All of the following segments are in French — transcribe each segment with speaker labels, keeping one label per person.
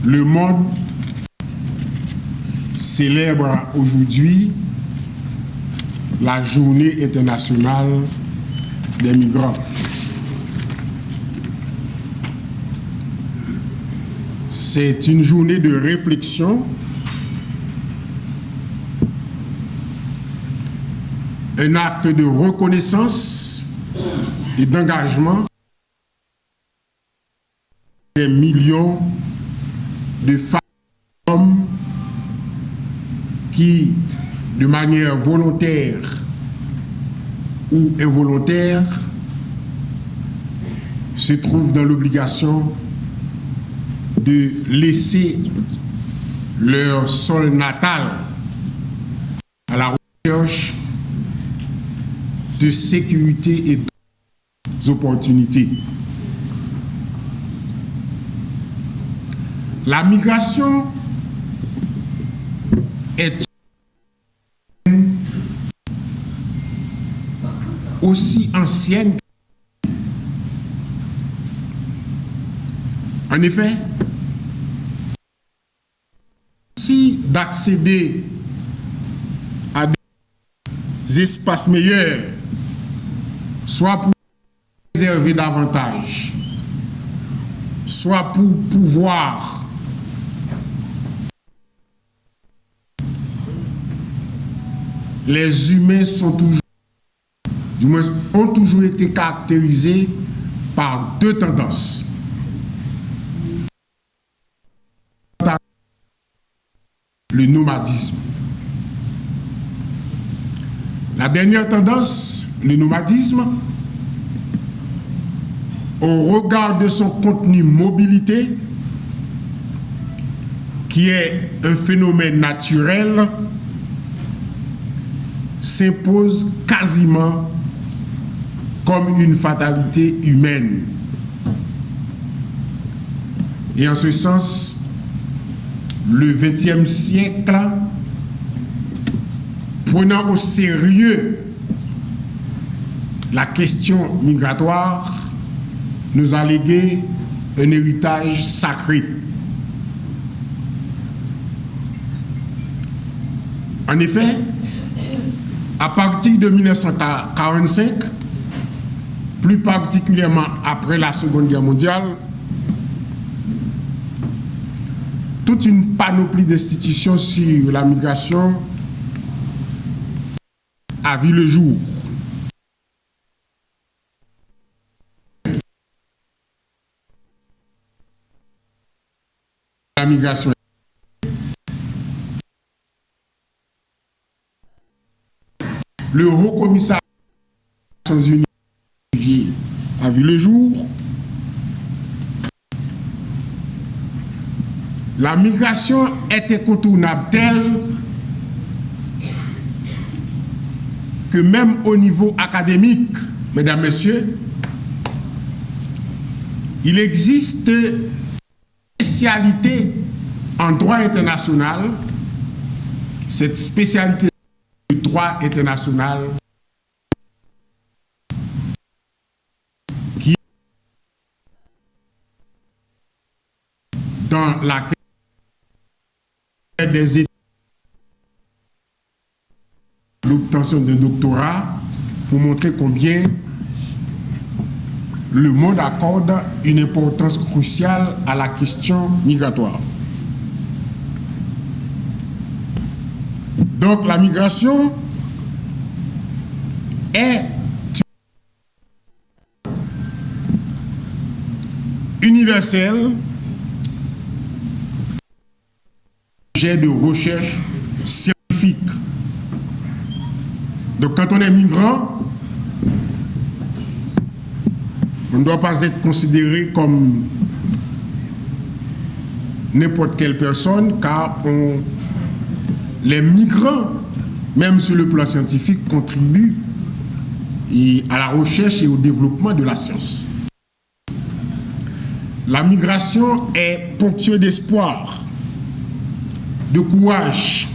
Speaker 1: Le monde célèbre aujourd'hui la Journée internationale des migrants. C'est une journée de réflexion, un acte de reconnaissance et d'engagement des millions de femmes et d'hommes qui, de manière volontaire ou involontaire, se trouvent dans l'obligation de laisser leur sol natal à la recherche de sécurité et d'opportunités. La migration est aussi ancienne. En effet, si d'accéder à des espaces meilleurs, soit pour préserver davantage, soit pour pouvoir les humains sont toujours, du moins, ont toujours été caractérisés par deux tendances. Le nomadisme. La dernière tendance, le nomadisme, au regard de son contenu mobilité, qui est un phénomène naturel, s'impose quasiment comme une fatalité humaine. Et en ce sens, le XXe siècle, prenant au sérieux la question migratoire, nous a légué un héritage sacré. En effet, à partir de 1945, plus particulièrement après la Seconde Guerre mondiale, toute une panoplie d'institutions sur la migration a vu le jour. La migration. Le Haut Commissariat des Nations Unies a vu le jour. La migration est incontournable telle que même au niveau académique, mesdames, messieurs, il existe une spécialité en droit international. Cette spécialité du droit international qui dans laquelle des études, l'obtention d'un doctorat pour montrer combien le monde accorde une importance cruciale à la question migratoire. Donc la migration est universelle, objet de recherche scientifique. Donc quand on est migrant, on ne doit pas être considéré comme n'importe quelle personne, car les migrants, même sur le plan scientifique, contribuent à la recherche et au développement de la science. La migration est ponctuée d'espoir, de courage.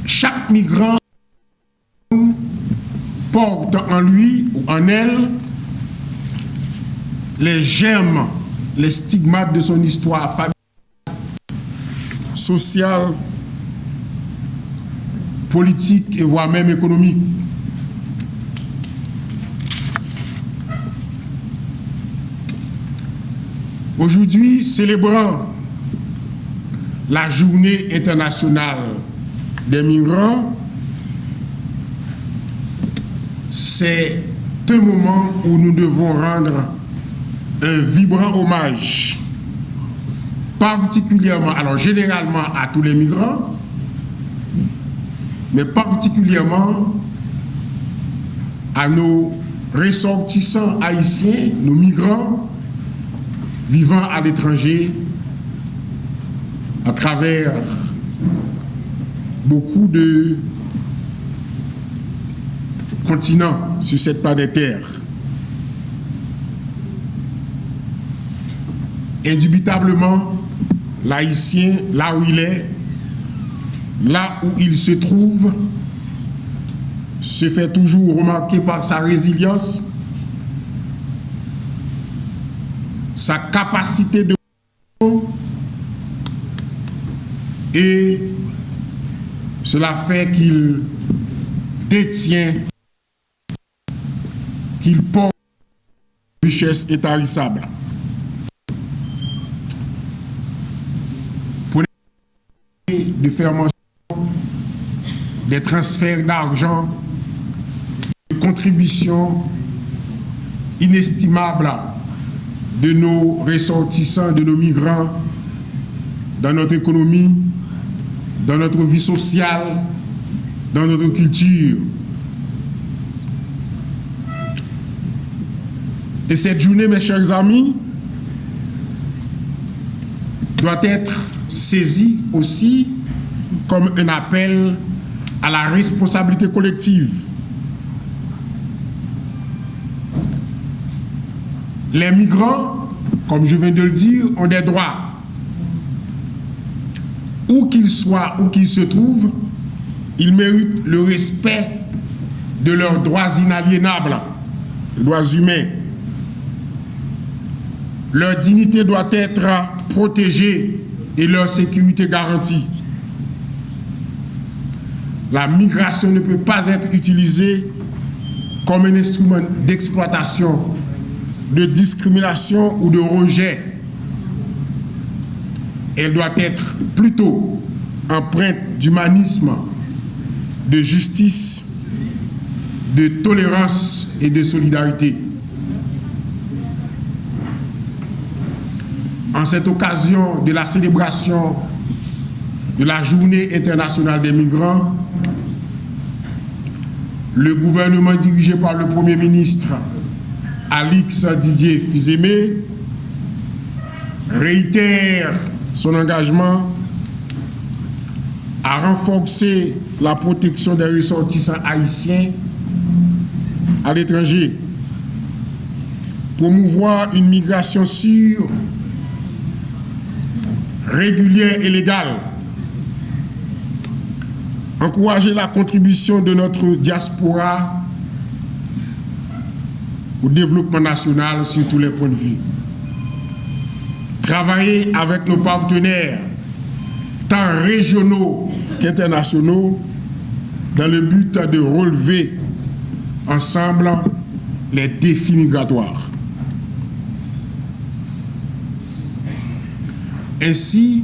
Speaker 1: Chaque migrant porte en lui ou en elle les germes, les stigmates de son histoire familiale, sociale, politique et voire même économique. Aujourd'hui, célébrant la Journée internationale des migrants, c'est un moment où nous devons rendre un vibrant hommage, particulièrement, alors généralement à tous les migrants, mais particulièrement à nos ressortissants haïtiens, nos migrants vivant à l'étranger à travers beaucoup de continents sur cette planète Terre. Indubitablement, l'Haïtien, là où il est, là où il se trouve, se fait toujours remarquer par sa résilience, sa capacité de et cela fait qu'il détient, qu'il porte une richesse intarissable. Pour de faire mention des transferts d'argent, de contributions inestimables de nos ressortissants, de nos migrants dans notre économie, dans notre vie sociale, dans notre culture. Et cette journée, mes chers amis, doit être saisie aussi comme un appel à la responsabilité collective. Les migrants, comme je viens de le dire, ont des droits. Où qu'ils soient, où qu'ils se trouvent, ils méritent le respect de leurs droits inaliénables, les droits humains. Leur dignité doit être protégée et leur sécurité garantie. La migration ne peut pas être utilisée comme un instrument d'exploitation, de discrimination ou de rejet. Elle doit être plutôt empreinte d'humanisme, de justice, de tolérance et de solidarité. En cette occasion de la célébration de la Journée internationale des migrants, le gouvernement dirigé par le Premier ministre Alix Didier Fils-Aimé réitère son engagement à renforcer la protection des ressortissants haïtiens à l'étranger, promouvoir une migration sûre, régulière et légale, encourager la contribution de notre diaspora au développement national sur tous les points de vue. Travailler avec nos partenaires, tant régionaux qu'internationaux, dans le but de relever ensemble les défis migratoires. Ainsi,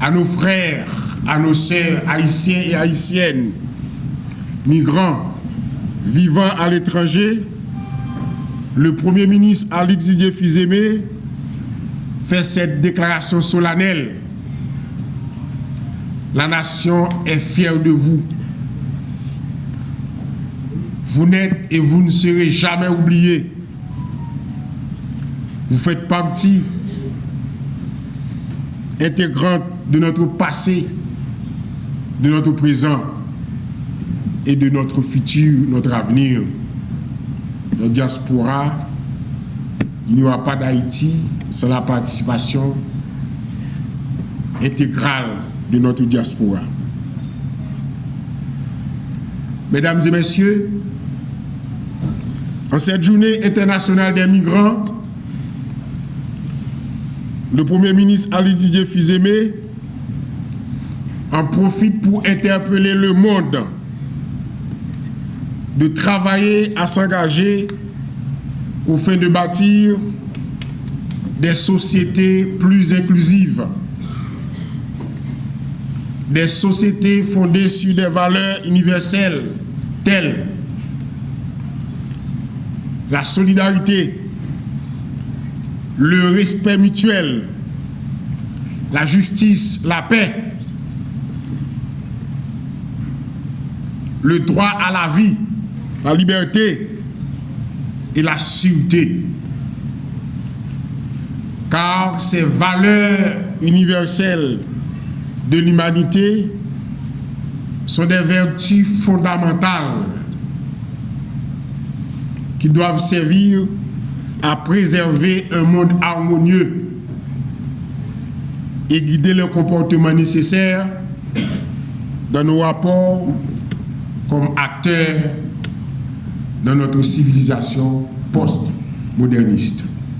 Speaker 1: à nos frères, à nos sœurs haïtiens et haïtiennes, migrants vivant à l'étranger, le Premier ministre Alix Didier Fils-Aimé fait cette déclaration solennelle. La nation est fière de vous. Vous n'êtes et vous ne serez jamais oubliés. Vous faites partie intégrante de notre passé, de notre présent et de notre futur, notre avenir. La diaspora, il n'y aura pas d'Haïti sans la participation intégrale de notre diaspora. Mesdames et messieurs, En cette journée internationale des migrants, le Premier ministre Ali Didier Fils-Aimé en profite pour interpeller le monde de travailler à s'engager au fin de bâtir des sociétés plus inclusives, des sociétés fondées sur des valeurs universelles telles la solidarité, le respect mutuel, la justice, la paix, le droit à la vie, la liberté et la sûreté. Car ces valeurs universelles de l'humanité sont des vertus fondamentales qui doivent servir à préserver un monde harmonieux et guider le comportement nécessaire dans nos rapports comme acteurs dans notre civilisation post-moderniste.